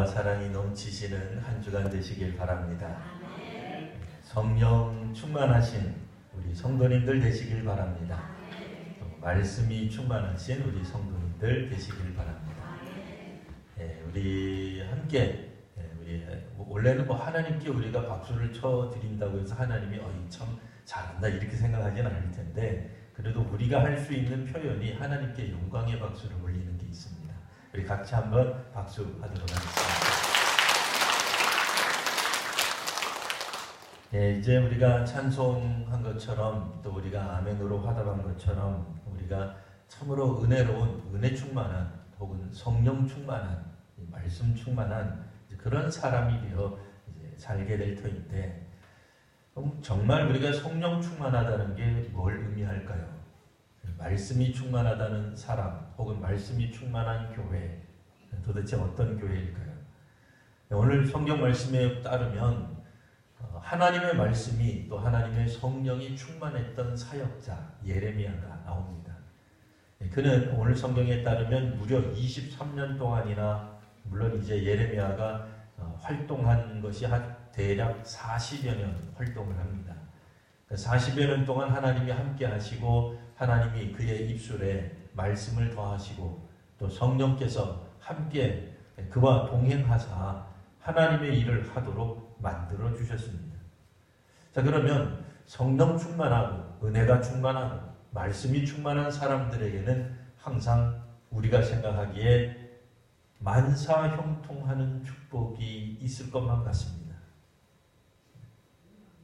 은혜와 사랑이 넘치시는 한 주간 되시길 바랍니다. 성령 충만하신 우리 성도님들 되시길 바랍니다. 또 말씀이 충만하신 우리 성도님들 되시길 바랍니다. 우리 함께 우리 원래는 하나님께 우리가 박수를 쳐드린다고 해서 하나님이 참 잘한다 이렇게 생각하진 않을 텐데, 그래도 우리가 할 수 있는 표현이 하나님께 영광의 박수를 올리는 게 있습니다. 우리 같이 한번 박수하도록 하겠습니다. 이제 우리가 찬송한 것처럼 또 우리가 아멘으로 화답한 것처럼 우리가 참으로 은혜로운 은혜 충만한 혹은 성령 충만한 말씀 충만한 그런 사람이 되어 이제 살게 될 터인데, 정말 우리가 성령 충만하다는 게 뭘 의미할까요? 말씀이 충만하다는 사람 혹은 말씀이 충만한 교회, 도대체 어떤 교회일까요? 오늘 성경 말씀에 따르면 하나님의 말씀이 또 하나님의 성령이 충만했던 사역자 예레미야가 나옵니다. 그는 오늘 성경에 따르면 무려 23년 동안이나, 물론 이제 예레미야가 활동한 것이 대략 40여 년 활동을 합니다. 40여 년 동안 하나님이 함께 하시고 하나님이 그의 입술에 말씀을 더하시고 또 성령께서 함께 그와 동행하사 하나님의 일을 하도록 만들어 주셨습니다. 자, 그러면 성령 충만하고 은혜가 충만하고 말씀이 충만한 사람들에게는 항상 우리가 생각하기에 만사형통하는 축복이 있을 것만 같습니다.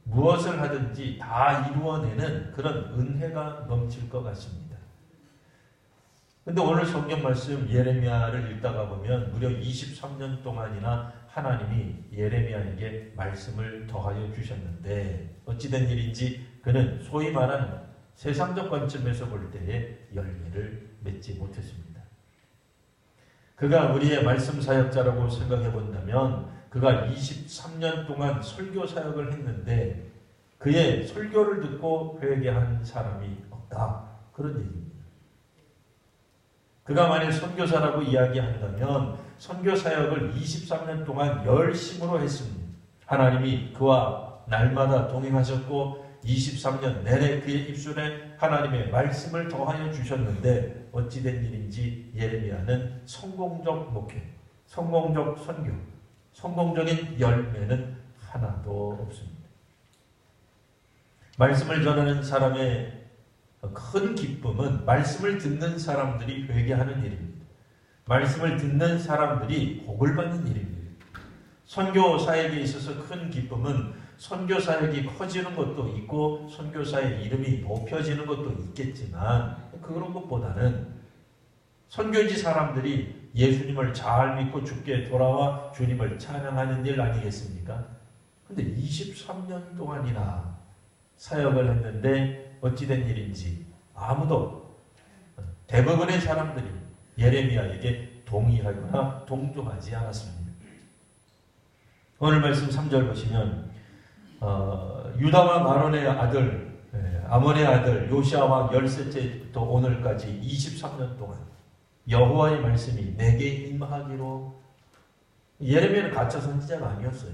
무엇을 하든지 다 이루어내는 그런 은혜가 넘칠 것 같습니다. 근데 오늘 성경 말씀 예레미야를 읽다가 보면 무려 23년 동안이나 하나님이 예레미야에게 말씀을 더하여 주셨는데 어찌된 일인지 그는 소위 말하는 세상적 관점에서 볼 때에 열매를 맺지 못했습니다. 그가 우리의 말씀 사역자라고 생각해 본다면 그가 23년 동안 설교 사역을 했는데 그의 설교를 듣고 회개한 사람이 없다, 그런 얘기입니다. 그가 만약 선교사라고 이야기한다면 선교 사역을 23년 동안 열심으로 했습니다. 하나님이 그와 날마다 동행하셨고 23년 내내 그의 입술에 하나님의 말씀을 더하여 주셨는데 어찌된 일인지 예레미야는 성공적 목회, 성공적 선교, 성공적인 열매는 하나도 없습니다. 말씀을 전하는 사람의 큰 기쁨은 말씀을 듣는 사람들이 회개하는 일입니다. 말씀을 듣는 사람들이 복을 받는 일입니다. 선교사에게 있어서 큰 기쁨은 선교사역이 커지는 것도 있고 선교사의 이름이 높여지는 것도 있겠지만 그런 것보다는 선교지 사람들이 예수님을 잘 믿고 주께 돌아와 주님을 찬양하는 일 아니겠습니까? 근데 23년 동안이나 사역을 했는데 어찌된 일인지 아무도, 대부분의 사람들이 예레미야에게 동의하거나 동조하지 않았습니다. 오늘 말씀 3절 보시면 유다와 마론의 아들, 아몬의 아들 요시야 왕 10세째부터 오늘까지 23년 동안 여호와의 말씀이 내게 임하기로. 예레미야는 가짜 선지자가 아니었어요.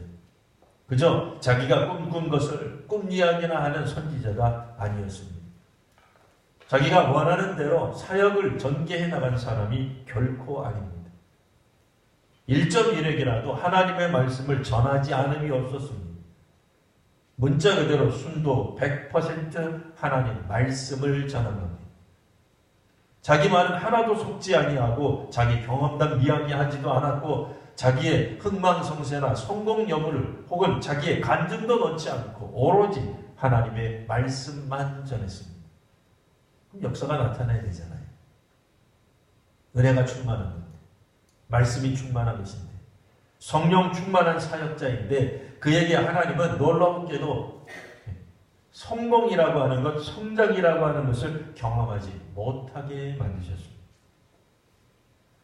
그저 자기가 꿈꾼 것을 꿈 이야기나 하는 선지자가 아니었습니다. 자기가 원하는 대로 사역을 전개해 나간 사람이 결코 아닙니다. 1.1핵이라도 하나님의 말씀을 전하지 않음이 없었습니다. 문자 그대로 순도 100% 하나님 말씀을 전한 겁니다. 자기 말은 하나도 속지 아니하고 자기 경험담 이야기하지도 않았고 자기의 흥망성쇠나 성공 여부를 혹은 자기의 간증도 넣지 않고 오로지 하나님의 말씀만 전했습니다. 그럼 역사가 나타나야 되잖아요. 은혜가 충만한 겁니다. 말씀이 충만한 것인데 성령 충만한 사역자인데 그에게 하나님은 놀라운게도 성공이라고 하는 것, 성장이라고 하는 것을 경험하지 못하게 만드셨습니다.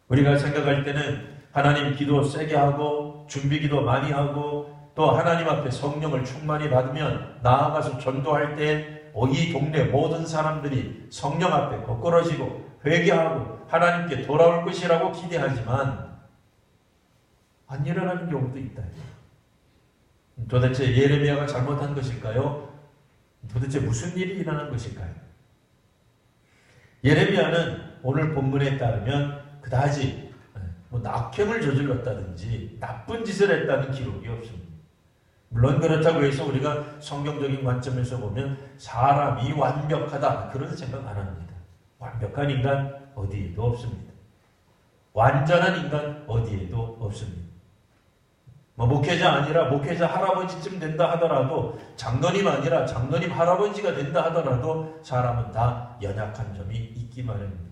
우리가 생각할 때는 하나님 기도 세게 하고 준비기도 많이 하고 또 하나님 앞에 성령을 충만히 받으면 나아가서 전도할 때 이 동네 모든 사람들이 성령 앞에 거꾸러지고 회개하고 하나님께 돌아올 것이라고 기대하지만 안 일어나는 경우도 있다. 도대체 예레미야가 잘못한 것일까요? 도대체 무슨 일이 일어난 것일까요? 예레미야는 오늘 본문에 따르면 그다지 낙행을 저질렀다든지 나쁜 짓을 했다는 기록이 없습니다. 물론 그렇다고 해서 우리가 성경적인 관점에서 보면 사람이 완벽하다 그런 생각 안 합니다. 완벽한 인간 어디에도 없습니다. 완전한 인간 어디에도 없습니다. 목회자 아니라 목회자 할아버지쯤 된다 하더라도 장로님 아니라 장로님 할아버지가 된다 하더라도 사람은 다 연약한 점이 있기 마련입니다.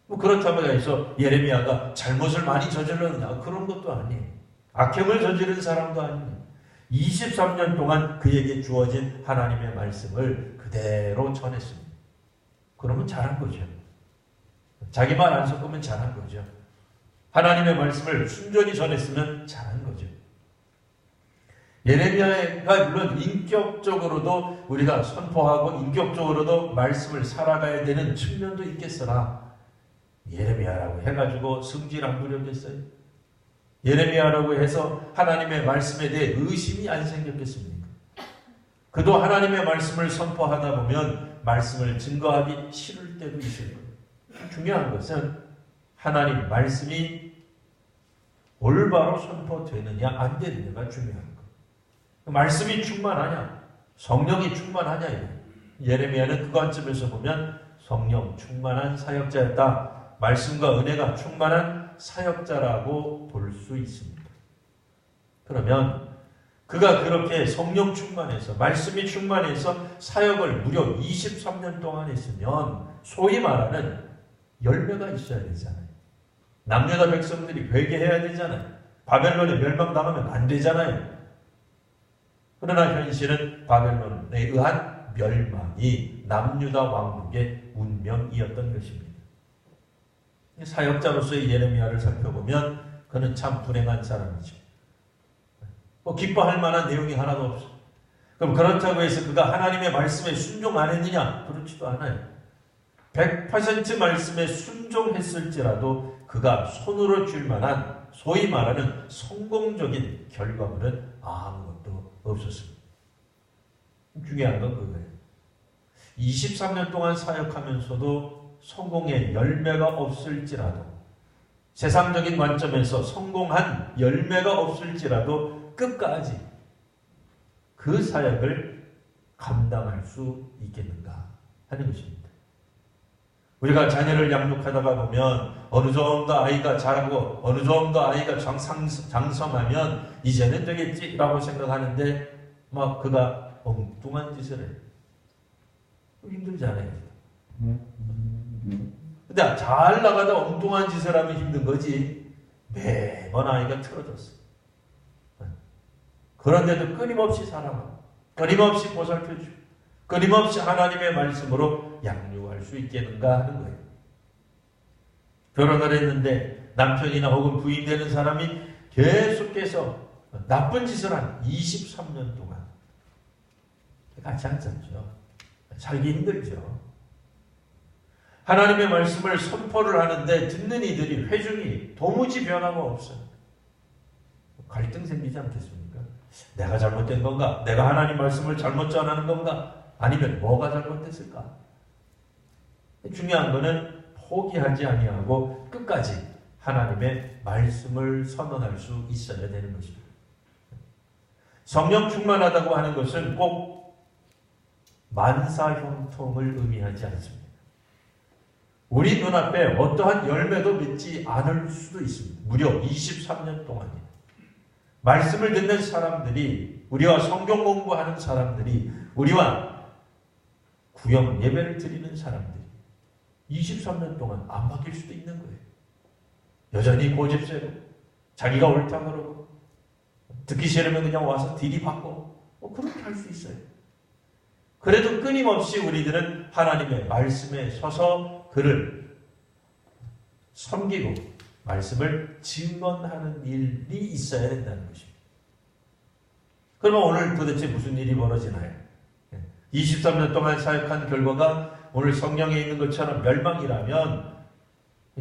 그렇다고 해서 예레미야가 잘못을 많이 저질렀느냐 그런 것도 아니에요. 악행을 저지른 사람도 아닙니다. 23년 동안 그에게 주어진 하나님의 말씀을 그대로 전했습니다. 그러면 잘한 거죠. 자기 말 안 섞으면 잘한 거죠. 하나님의 말씀을 순전히 전했으면 잘한 거죠. 예레미야가 물론 인격적으로도 우리가 선포하고 인격적으로도 말씀을 살아가야 되는 측면도 있겠으나 예레미야라고 해가지고 성질 안 부렸겠어요? 예레미야라고 해서 하나님의 말씀에 대해 의심이 안 생겼겠습니까? 그도 하나님의 말씀을 선포하다 보면 말씀을 증거하기 싫을 때도 있을 거예요. 중요한 것은 하나님 말씀이 올바로 선포되느냐 안 되느냐가 중요한 거예요. 말씀이 충만하냐 성령이 충만하냐 이거예요. 예레미야는 그 관점에서 보면 성령 충만한 사역자였다. 말씀과 은혜가 충만한 사역자라고 볼 수 있습니다. 그러면 그가 그렇게 성령 충만해서 말씀이 충만해서 사역을 무려 23년 동안 했으면 소위 말하는 열매가 있어야 되잖아요. 남유다 백성들이 회개해야 되잖아요. 바벨론에 멸망당하면 안 되잖아요. 그러나 현실은 바벨론에 의한 멸망이 남유다 왕국의 운명이었던 것입니다. 사역자로서의 예레미야를 살펴보면 그는 참 불행한 사람이죠. 기뻐할 만한 내용이 하나도 없어. 그럼 그렇다고 해서 그가 하나님의 말씀에 순종 안 했느냐? 그렇지도 않아요. 100% 말씀에 순종했을지라도 그가 손으로 쥘 만한 소위 말하는 성공적인 결과물은 아무것도 없었습니다. 중요한 건 그거예요. 23년 동안 사역하면서도 성공의 열매가 없을지라도 세상적인 관점에서 성공한 열매가 없을지라도 끝까지 그 사역을 감당할 수 있겠는가 하는 것입니다. 우리가 자녀를 양육하다가 보면 어느 정도 아이가 자라고 어느 정도 아이가 장성하면 이제는 되겠지라고 생각하는데 막 그가 엉뚱한 짓을 해요. 힘들잖아요. 근데 잘 나가다 엉뚱한 짓을 하면 힘든 거지 매번 아이가 틀어졌어. 그런데도 끊임없이 사랑하고 끊임없이 보살펴주고 끊임없이 하나님의 말씀으로 양육할 수 있겠는가 하는 거예요. 결혼을 했는데 남편이나 혹은 부인 되는 사람이 계속해서 나쁜 짓을 한 23년 동안 같이 앉았죠. 살기 힘들죠. 하나님의 말씀을 선포를 하는데 듣는 이들이 회중이 도무지 변화가 없어요. 갈등 생기지 않겠습니까? 내가 잘못된 건가? 내가 하나님 말씀을 잘못 전하는 건가? 아니면 뭐가 잘못됐을까? 중요한 것은 포기하지 아니하고 끝까지 하나님의 말씀을 선언할 수 있어야 되는 것입니다. 성령 충만하다고 하는 것은 꼭 만사형통을 의미하지 않습니다. 우리 눈앞에 어떠한 열매도 맺지 않을 수도 있습니다. 무려 23년 동안이요. 말씀을 듣는 사람들이, 우리와 성경 공부하는 사람들이, 우리와 구역 예배를 드리는 사람들이 23년 동안 안 바뀔 수도 있는 거예요. 여전히 고집세고 자기가 옳다 그러고 듣기 싫으면 그냥 와서 들이받고 그렇게 할 수 있어요. 그래도 끊임없이 우리들은 하나님의 말씀에 서서 그를 섬기고 말씀을 증언하는 일이 있어야 된다는 것입니다. 그러면 오늘 도대체 무슨 일이 벌어지나요? 23년 동안 사역한 결과가 오늘 성경에 있는 것처럼 멸망이라면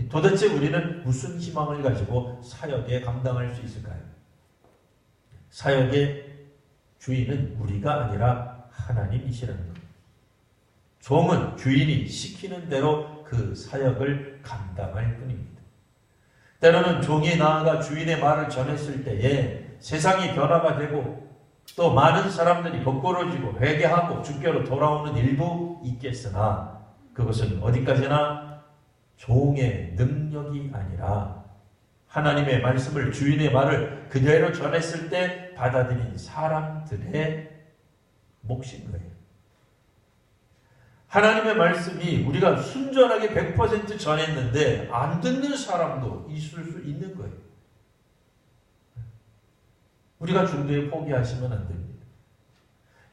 도대체 우리는 무슨 희망을 가지고 사역에 감당할 수 있을까요? 사역의 주인은 우리가 아니라 하나님이시라는 겁니다. 종은 주인이 시키는 대로 그 사역을 감당할 뿐입니다. 때로는 종이 나아가 주인의 말을 전했을 때에 세상이 변화가 되고 또 많은 사람들이 거꾸러지고 회개하고 주께로 돌아오는 일도 있겠으나 그것은 어디까지나 종의 능력이 아니라 하나님의 말씀을, 주인의 말을 그대로 전했을 때 받아들인 사람들의 몫인 거예요. 하나님의 말씀이 우리가 순전하게 100% 전했는데 안 듣는 사람도 있을 수 있는 거예요. 우리가 중도에 포기하시면 안 됩니다.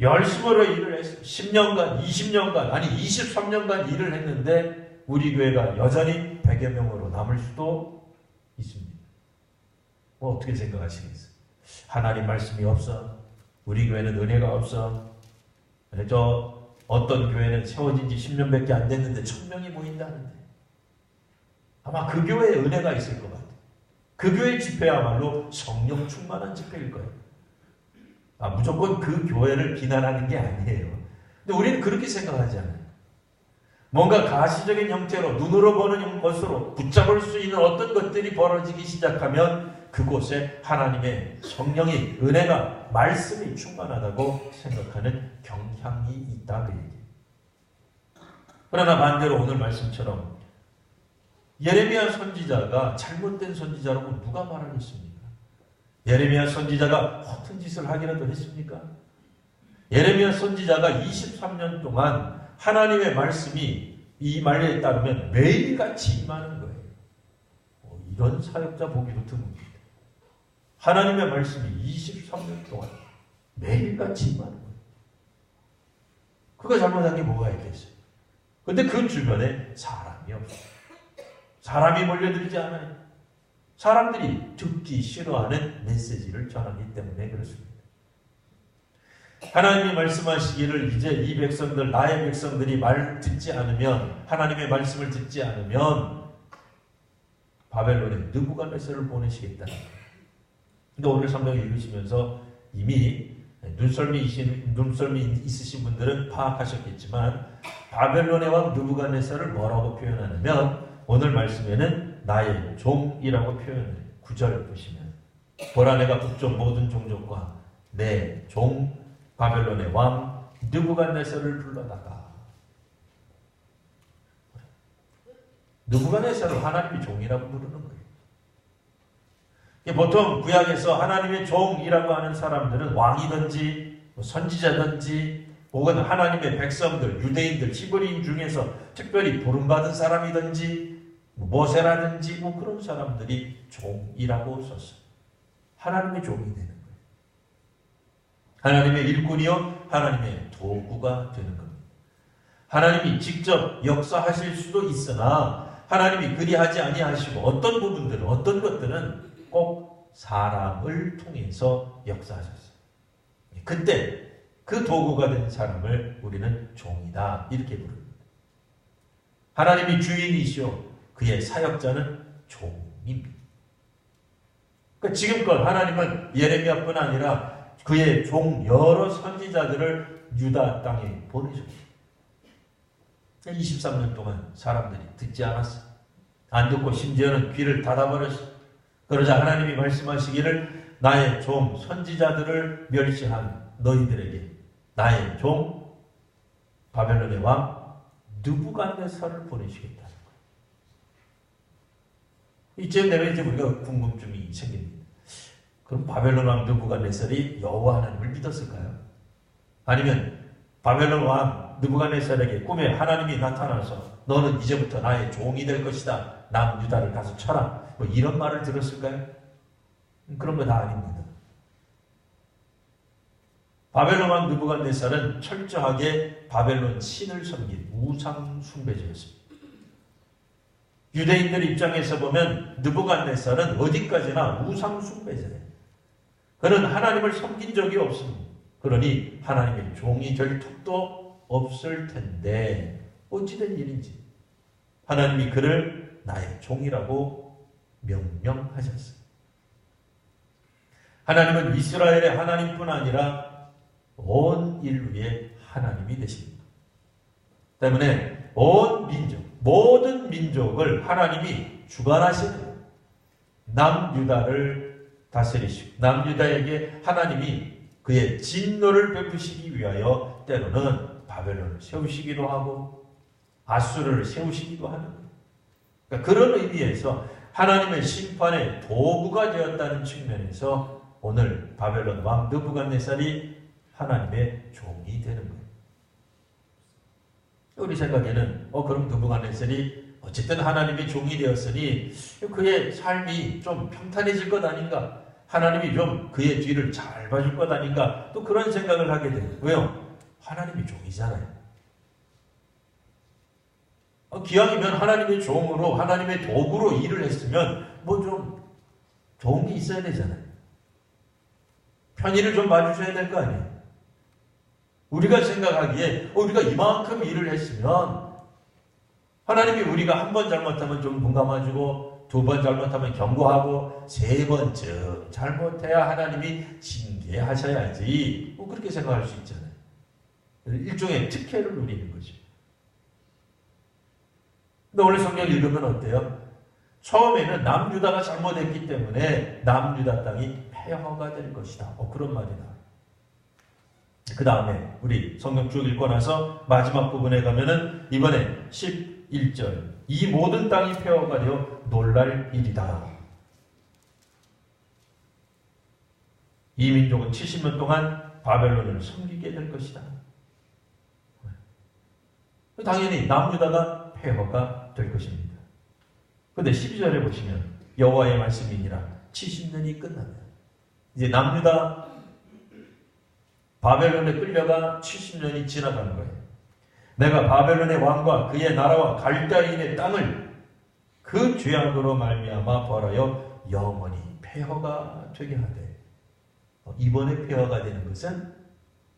열심으로 일을 했어요. 10년간, 20년간, 아니 23년간 일을 했는데 우리 교회가 여전히 100여 명으로 남을 수도 있습니다. 어떻게 생각하시겠어요? 하나님 말씀이 없어. 우리 교회는 은혜가 없어. 어떤 교회는 세워진 지 10년밖에 안 됐는데 1000명이 모인다는데 아마 그 교회에 은혜가 있을 것 같아요. 그 교회 집회야말로 성령 충만한 집회일 거예요. 무조건 그 교회를 비난하는 게 아니에요. 근데 우리는 그렇게 생각하지 않아요. 뭔가 가시적인 형태로 눈으로 보는 것으로 붙잡을 수 있는 어떤 것들이 벌어지기 시작하면 그곳에 하나님의 성령이, 은혜가, 말씀이 충만하다고 생각하는 경향이 있다 그 얘기예요. 그러나 반대로 오늘 말씀처럼 예레미야 선지자가 잘못된 선지자라고 누가 말하겠습니까? 예레미야 선지자가 허튼 짓을 하기라도 했습니까? 예레미야 선지자가 23년 동안 하나님의 말씀이 이 말에 따르면 매일같이 임하는 거예요. 이런 사역자 보기도 드뭅니다. 하나님의 말씀이 23년 동안 매일같이 임하는 거예요. 그거 잘못한 게 뭐가 있겠어요? 근데 그 주변에 사람이 없어요. 사람이 몰려들지 않아요. 사람들이 듣기 싫어하는 메시지를 전하기 때문에 그렇습니다. 하나님이 말씀하시기를 이제 이 백성들, 나의 백성들이 말 듣지 않으면, 하나님의 말씀을 듣지 않으면 바벨론에 느부갓네살을 보내시겠다. 근데 오늘 성경 읽으시면서 이미 눈썰미 있으신 분들은 파악하셨겠지만 바벨론의 왕 느부갓네살을 뭐라고 표현하냐면 오늘 말씀에는 나의 종이라고 표현해요. 9절 보시면 보라 내가 북쪽 모든 종족과 내 종 바벨론의 왕 느부갓네살을 불러다가. 느부갓네살을 하나님의 종이라고 부르는 거예요. 보통 구약에서 하나님의 종이라고 하는 사람들은 왕이든지 선지자든지 혹은 하나님의 백성들, 유대인들, 히브리인 중에서 특별히 부름받은 사람이든지 모세라든지 그런 사람들이 종이라고 썼어요. 하나님의 종이 되는 거예요. 하나님의 일꾼이요 하나님의 도구가 되는 겁니다. 하나님이 직접 역사하실 수도 있으나 하나님이 그리하지 아니하시고 어떤 부분들은, 어떤 것들은 꼭 사람을 통해서 역사하셨어요. 그때 그 도구가 된 사람을 우리는 종이다 이렇게 부릅니다. 하나님이 주인이시오 그의 사역자는 종입니다. 그러니까 지금껏 하나님은 예레미야뿐 아니라 그의 종 여러 선지자들을 유다 땅에 보내셨어요. 23년 동안 사람들이 듣지 않았어요. 안 듣고 심지어는 귀를 닫아버렸어요. 그러자 하나님이 말씀하시기를 나의 종 선지자들을 멸시한 너희들에게 나의 종 바벨론의 왕 느부갓네살을 보내시겠다는 거예요. 이쯤 되면 이제 우리가 궁금증이 생깁니다. 그럼 바벨론 왕 느부갓네살이 여호와 하나님을 믿었을까요? 아니면 바벨론 왕 느부갓네살에게 꿈에 하나님이 나타나서 너는 이제부터 나의 종이 될 것이다. 남유다를 가서 쳐라. 이런 말을 들었을까요? 그런 거 다 아닙니다. 바벨론 왕 느부갓네살은 철저하게 바벨론 신을 섬긴 우상 숭배자였습니다. 유대인들 입장에서 보면 느부갓네살은 어디까지나 우상 숭배자예요. 그는 하나님을 섬긴 적이 없습니다. 그러니 하나님의 종이 될 턱도 없을 텐데 어찌된 일인지 하나님이 그를 나의 종이라고 명명하셨어요. 하나님은 이스라엘의 하나님뿐 아니라 온 인류의 하나님이 되십니다. 때문에 온 민족, 모든 민족을 하나님이 주관하시는 남유다를 다스리시고 남유다에게 하나님이 그의 진노를 베푸시기 위하여 때로는 바벨론을 세우시기도 하고 아수르를 세우시기도 하는 거예요. 그러니까 그런 의미에서 하나님의 심판의 도구가 되었다는 측면에서 오늘 바벨론 왕 느부갓네살이 하나님의 종이 되는 거예요. 우리 생각에는 그럼 느부갓네살이 어쨌든 하나님의 종이 되었으니 그의 삶이 좀 평탄해질 것 아닌가? 하나님이 좀 그의 뒤를 잘 봐줄 것 아닌가? 또 그런 생각을 하게 돼요. 왜요? 하나님이 종이잖아요. 기왕이면 하나님의 종으로 하나님의 도구로 일을 했으면 뭐 좀 좋은 게 있어야 되잖아요. 편의를 좀 봐주셔야 될 거 아니에요. 우리가 생각하기에 우리가 이만큼 일을 했으면 하나님이 우리가 한 번 잘못하면 좀 눈 감아주고 두 번 잘못하면 경고하고 세 번쯤 잘못해야 하나님이 징계하셔야지 뭐 그렇게 생각할 수 있잖아요. 일종의 특혜를 누리는 거죠. 근데 오늘 성경 읽으면 어때요? 처음에는 남유다가 잘못했기 때문에 남유다 땅이 폐허가 될 것이다. 그런 말이 나와요. 그 다음에 우리 성경 쭉 읽고 나서 마지막 부분에 가면은 이번에 11절 이 모든 땅이 폐허가 되어 놀랄 일이다. 이 민족은 70년 동안 바벨론을 섬기게 될 것이다. 당연히 남유다가 폐허가 될 것입니다. 그런데 12절에 보시면 여호와의 말씀이니라 70년이 끝나면 이제 남유다 바벨론에 끌려가 70년이 지나가는 거예요. 내가 바벨론의 왕과 그의 나라와 갈대인의 땅을 그 죄악으로 말미암아 벌하여 영원히 폐허가 되게 하되 이번에 폐허가 되는 것은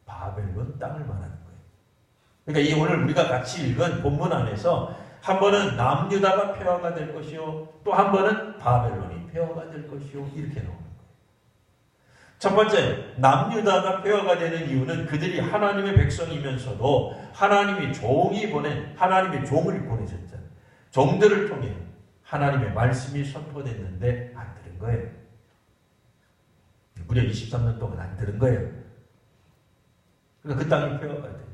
바벨론 땅을 말하는 거예요. 그러니까 이 오늘 우리가 같이 읽은 본문 안에서 한 번은 남유다가 폐허가 될 것이요 또 한 번은 바벨론이 폐허가 될 것이요 이렇게 나옵니다. 첫 번째, 남유다가 폐허가 되는 이유는 그들이 하나님의 백성이면서도 하나님이 종이 보낸 하나님의 종을 보내셨잖아요. 종들을 통해 하나님의 말씀이 선포됐는데 안 들은 거예요. 무려 23년 동안 안 들은 거예요. 그러니까 그 땅이 폐허가 돼요.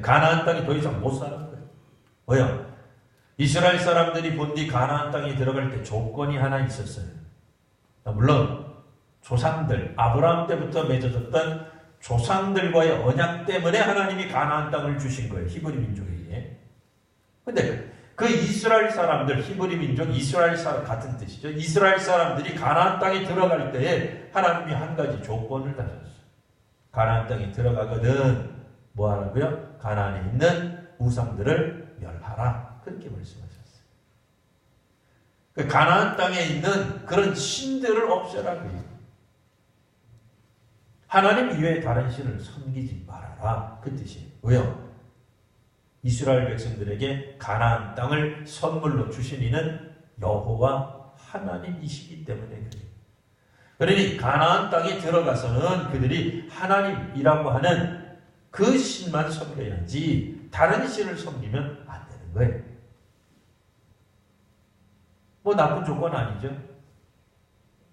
가나안 땅이 더 이상 못 사는 거예요. 왜요? 이스라엘 사람들이 본디 가나안 땅에 들어갈 때 조건이 하나 있었어요. 물론 조상들, 아브라함 때부터 맺어졌던 조상들과의 언약 때문에 하나님이 가나안 땅을 주신 거예요. 히브리 민족에게. 근데 그 이스라엘 사람들, 히브리 민족, 이스라엘 사람 같은 뜻이죠. 이스라엘 사람들이 가나안 땅에 들어갈 때에 하나님이 한 가지 조건을 다셨어요. 가나안 땅에 들어가거든 뭐 하라고요? 가나안에 있는 우상들을 멸하라. 그렇게 말씀하셨어요. 가나안 땅에 있는 그런 신들을 없애라고요. 하나님 이외에 다른 신을 섬기지 말아라. 그 뜻이에요. 왜요? 이스라엘 백성들에게 가나안 땅을 선물로 주신 이는 여호와 하나님이시기 때문에 그래요. 그러니 가나안 땅에 들어가서는 그들이 하나님이라고 하는 그 신만 섬겨야지 다른 신을 섬기면 안 되는 거예요. 뭐 나쁜 조건 아니죠.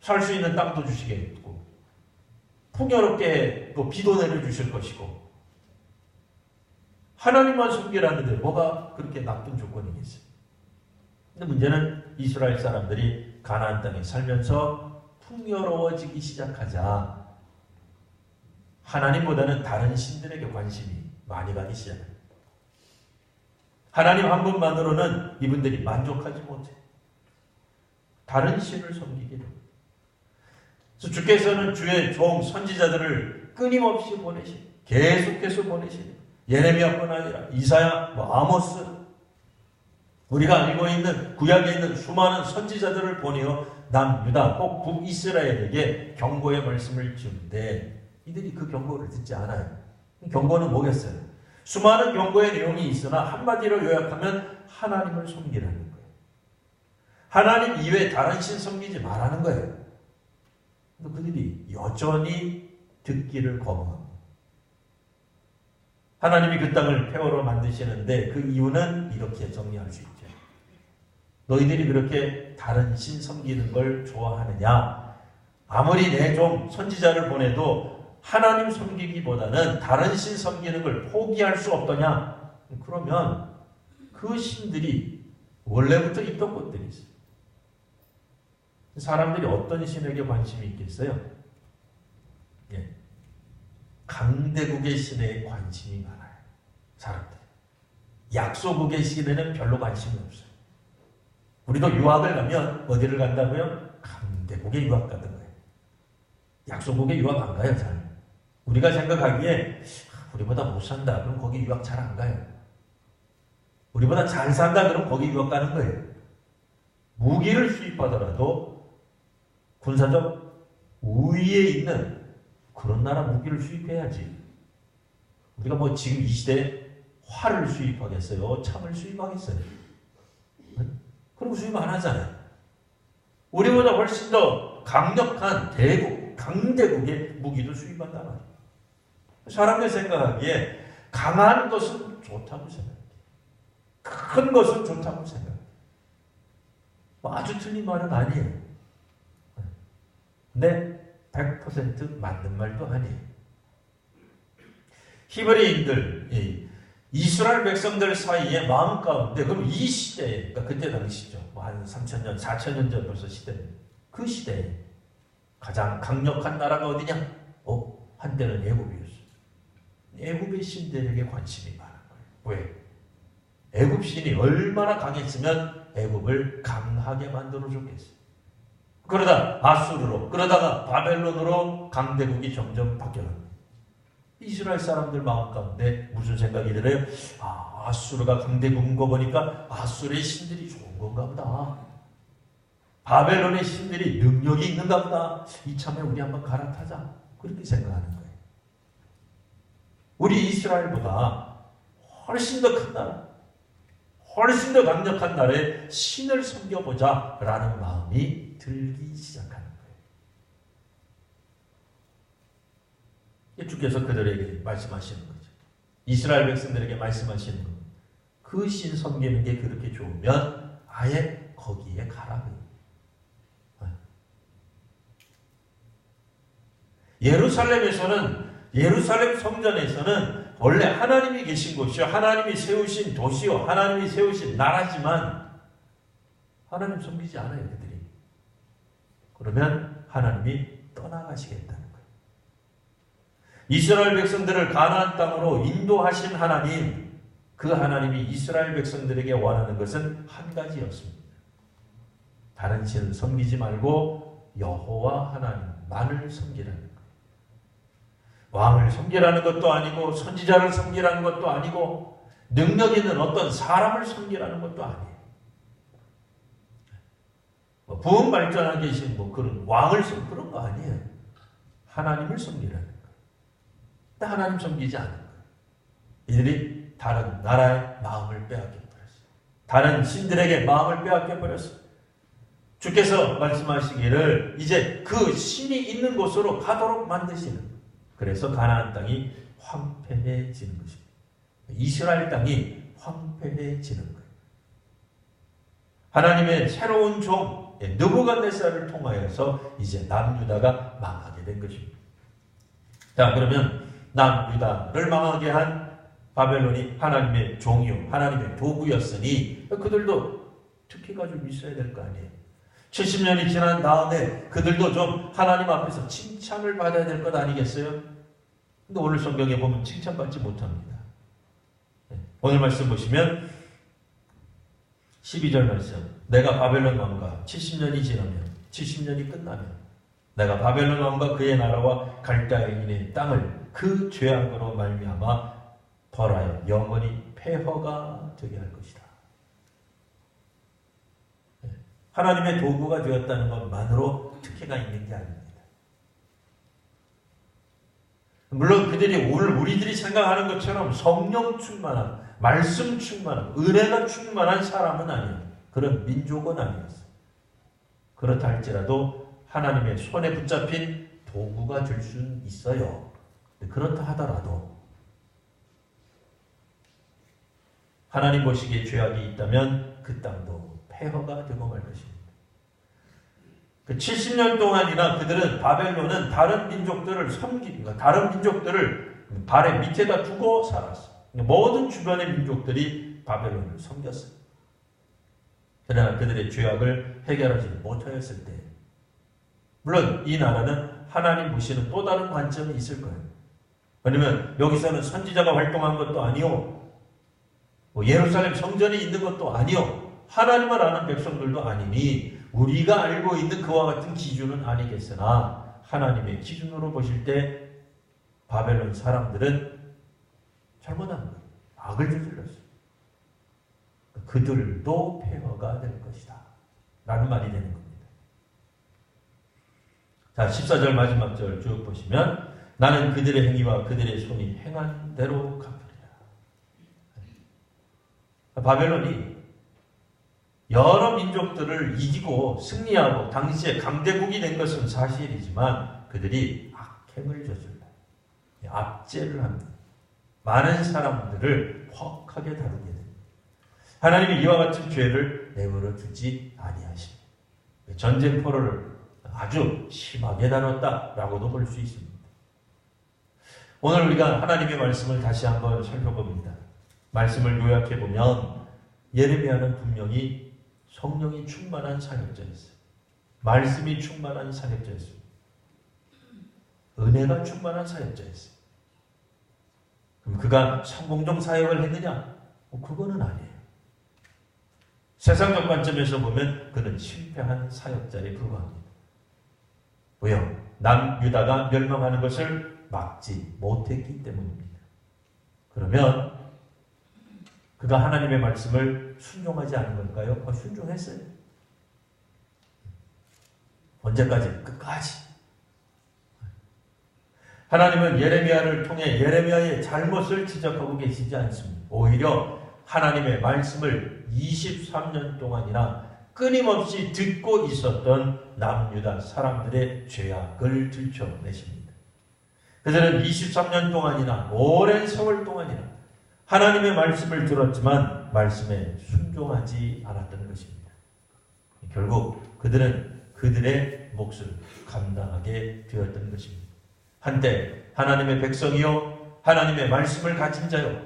살 수 있는 땅도 주시겠고 풍요롭게 또 비도 내려주실 것이고 하나님만 섬기라는데 뭐가 그렇게 나쁜 조건이겠어요. 근데 문제는 이스라엘 사람들이 가나안 땅에 살면서 풍요로워지기 시작하자 하나님보다는 다른 신들에게 관심이 많이 가기 시작합니다. 하나님 한 분만으로는 이분들이 만족하지 못해요. 다른 신을 섬기기로. 그래서 주께서는 주의 종 선지자들을 끊임없이 보내시고 계속해서 보내시고 예레미야뿐 아니라 이사야, 아모스 우리가 알고 있는 구약에 있는 수많은 선지자들을 보내어 남유다 혹 북이스라엘에게 경고의 말씀을 주는데 이들이 그 경고를 듣지 않아요. 경고는 뭐겠어요? 수많은 경고의 내용이 있으나 한마디로 요약하면 하나님을 섬기라는 거예요. 하나님 이외에 다른 신 섬기지 말라는 거예요. 근데 그들이 여전히 듣기를 거부합니다. 하나님이 그 땅을 폐허로 만드시는데 그 이유는 이렇게 정리할 수 있죠. 너희들이 그렇게 다른 신 섬기는 걸 좋아하느냐? 아무리 내 종 선지자를 보내도 하나님 섬기기보다는 다른 신 섬기는 걸 포기할 수 없더냐? 그러면 그 신들이 원래부터 있던 것들이 있어요. 사람들이 어떤 신에게 관심이 있겠어요? 예. 강대국의 신에 관심이 많아요. 사람들이. 약소국의 신에는 별로 관심이 없어요. 우리도 유학을 가면 어디를 간다고요? 강대국에 유학 가는 거예요. 약소국에 유학 안 가요, 잘. 우리가 생각하기에 우리보다 못 산다. 그럼 거기 유학 잘 안 가요. 우리보다 잘 산다. 그럼 거기 유학 가는 거예요. 무기를 수입하더라도 군사적 우위에 있는 그런 나라 무기를 수입해야지. 우리가 뭐 지금 이 시대에 활을 수입하겠어요? 창을 수입하겠어요? 그리고 수입 안 하잖아요. 우리보다 훨씬 더 강력한 대국, 강대국의 무기도 수입한단 말이에요. 사람들 생각하기에 강한 것은 좋다고 생각해요. 큰 것은 좋다고 생각해요. 뭐 아주 틀린 말은 아니에요. 근데 100% 맞는 말도 아니에요. 히브리인들, 이스라엘 백성들 사이에 마음 가운데, 그럼 이 시대에, 그러니까 그때 당시죠. 한 3,000년, 4,000년 전 벌써 시대는. 그 시대에 가장 강력한 나라가 어디냐? 한때는 애굽이었어요. 애굽의 신들에게 관심이 많은 거예요. 왜? 애굽 신이 얼마나 강했으면 애굽을 강하게 만들어 줬겠어요. 그러다 아수르로, 그러다가 바벨론으로 강대국이 점점 바뀌어갑니다. 이스라엘 사람들 마음 가운데 무슨 생각이 들어요? 아수르가 강대국인 거 보니까 아수르의 신들이 좋은 건가 보다. 바벨론의 신들이 능력이 있는가 보다. 이참에 우리 한번 갈아타자. 그렇게 생각하는 거예요. 우리 이스라엘보다 훨씬 더 큰 나라, 훨씬 더 강력한 나라에 신을 섬겨보자 라는 마음이 들기 시작하는 거예요. 주께서 그들에게 말씀하시는 거죠. 이스라엘 백성들에게 말씀하시는 것. 그 신 섬기는 게 그렇게 좋으면 아예 거기에 가라고요. 예루살렘 성전에서는 원래 하나님이 계신 곳이요, 하나님이 세우신 도시요, 하나님이 세우신 나라지만 하나님 섬기지 않아요, 그들이. 그러면 하나님이 떠나가시겠다는 거예요. 이스라엘 백성들을 가나안 땅으로 인도하신 하나님, 그 하나님이 이스라엘 백성들에게 원하는 것은 한 가지였습니다. 다른 신을 섬기지 말고 여호와 하나님만을 섬기라는 거예요. 왕을 섬기라는 것도 아니고 선지자를 섬기라는 것도 아니고 능력 있는 어떤 사람을 섬기라는 것도 아니에요. 부흥 발전하게 계신 그런 왕을 섬기는 그런 거 아니에요. 하나님을 섬기라는 거예요. 근데 하나님 섬기지 않는 거예요. 이들이 다른 나라의 마음을 빼앗겨 버렸어요. 다른 신들에게 마음을 빼앗겨 버렸어요. 주께서 말씀하시기를 이제 그 신이 있는 곳으로 가도록 만드시는 거예요. 그래서 가나안 땅이 황폐해지는 것입니다. 이스라엘 땅이 황폐해지는 거예요. 하나님의 새로운 종 느부갓네살을 통하여서 이제 남유다가 망하게 된 것입니다. 자, 그러면 남유다를 망하게 한 바벨론이 하나님의 종이요, 하나님의 도구였으니 그들도 특혜가 좀 있어야 될 거 아니에요. 70년이 지난 다음에 그들도 좀 하나님 앞에서 칭찬을 받아야 될 것 아니겠어요? 근데 오늘 성경에 보면 칭찬받지 못합니다. 오늘 말씀 보시면 12절 말씀, 내가 바벨론 왕과 70년이 지나면, 70년이 끝나면 내가 바벨론 왕과 그의 나라와 갈대아인의 땅을 그 죄악으로 말미암아 벌하여 영원히 폐허가 되게 할 것이다. 하나님의 도구가 되었다는 것만으로 특혜가 있는 게 아닙니다. 물론 그들이 오늘 우리들이 생각하는 것처럼 성령 충만한, 말씀 충만한, 은혜가 충만한 사람은 아니에요. 그런 민족은 아니었어요. 그렇다 할지라도 하나님의 손에 붙잡힌 도구가 될 수는 있어요. 그렇다 하더라도 하나님 보시기에 죄악이 있다면 그 땅도 폐허가 되고 말 것입니다. 그 70년 동안이나 그들은 바벨론은 다른 민족들을 섬기고 다른 민족들을 발의 밑에다 두고 살았어요. 모든 주변의 민족들이 바벨론을 섬겼어요. 그러나 그들의 죄악을 해결하지 못하였을 때 물론 이 나라는 하나님 보시는 또 다른 관점이 있을 거예요. 왜냐면 여기서는 선지자가 활동한 것도 아니요, 예루살렘 성전이 있는 것도 아니요, 하나님을 아는 백성들도 아니니 우리가 알고 있는 그와 같은 기준은 아니겠으나 하나님의 기준으로 보실 때 바벨론 사람들은 잘못한 거예요. 악을 저질렀어요. 그들도 폐허가 될 것이다 라는 말이 되는 겁니다. 자, 14절 마지막 절 쭉 보시면 나는 그들의 행위와 그들의 손이 행한 대로 갚으리라. 바벨론이 여러 민족들을 이기고 승리하고 당시에 강대국이 된 것은 사실이지만 그들이 악행을 저질러요. 압제를 합니다. 많은 사람들을 퍽하게 다루게 됩니다. 하나님이 이와 같은 죄를 내버려 두지 아니하십니다. 전쟁포로를 아주 심하게 다뤘다라고도 볼 수 있습니다. 오늘 우리가 하나님의 말씀을 다시 한번 살펴봅니다. 말씀을 요약해보면 예레미야는 분명히 성령이 충만한 사역자였어요. 말씀이 충만한 사역자였어요. 은혜가 충만한 사역자였어요. 그럼 그가 성공적 사역을 했느냐? 그거는 아니에요. 세상적 관점에서 보면 그는 실패한 사역자에 불과합니다. 왜요? 남유다가 멸망하는 것을 막지 못했기 때문입니다. 그러면 그가 하나님의 말씀을 순종하지 않은 걸까요? 순종했어요. 언제까지? 끝까지. 하나님은 예레미야를 통해 예레미야의 잘못을 지적하고 계시지 않습니다. 오히려 하나님의 말씀을 23년 동안이나 끊임없이 듣고 있었던 남유다 사람들의 죄악을 들춰내십니다. 그들은 23년 동안이나 오랜 세월 동안이나 하나님의 말씀을 들었지만 말씀에 순종하지 않았던 것입니다. 결국 그들은 그들의 몫을 감당하게 되었던 것입니다. 한때 하나님의 백성이요, 하나님의 말씀을 가진 자요,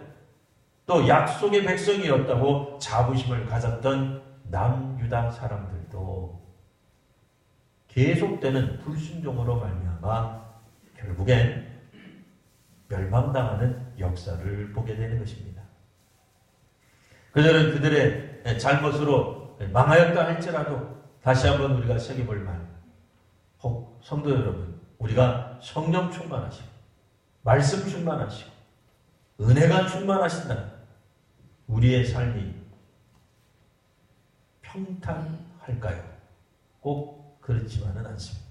또 약속의 백성이었다고 자부심을 가졌던 남유다 사람들도 계속되는 불순종으로 말미암아 결국엔 멸망당하는 역사를 보게 되는 것입니다. 그들은 그들의 잘못으로 망하였다 할지라도 다시 한번 우리가 새겨볼 말, 혹 성도 여러분, 우리가 성령 충만하시고 말씀 충만하시고 은혜가 충만하신다, 우리의 삶이 평탄할까요? 꼭 그렇지만은 않습니다.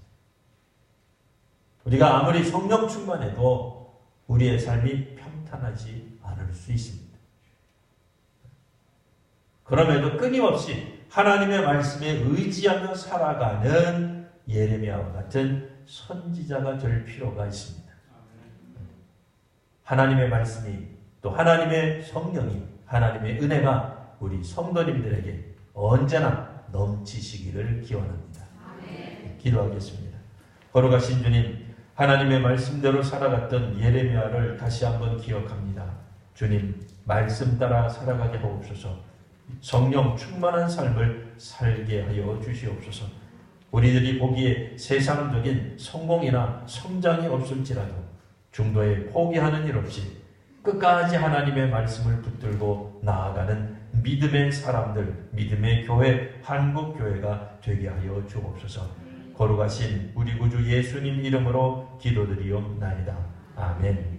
우리가 아무리 성령 충만해도 우리의 삶이 평탄하지 않을 수 있습니다. 그럼에도 끊임없이 하나님의 말씀에 의지하며 살아가는 예레미야와 같은 선지자가 될 필요가 있습니다. 하나님의 말씀이, 또 하나님의 성령이, 하나님의 은혜가 우리 성도님들에게 언제나 넘치시기를 기원합니다. 기도하겠습니다. 거룩하신 주님, 하나님의 말씀대로 살아갔던 예레미야를 다시 한번 기억합니다. 주님, 말씀 따라 살아가게 하옵소서. 성령 충만한 삶을 살게 하여 주시옵소서. 우리들이 보기에 세상적인 성공이나 성장이 없을지라도 중도에 포기하는 일 없이 끝까지 하나님의 말씀을 붙들고 나아가는 믿음의 사람들, 믿음의 교회, 한국교회가 되게 하여 주옵소서. 거룩하신 우리 구주 예수님 이름으로 기도드리옵나이다. 아멘.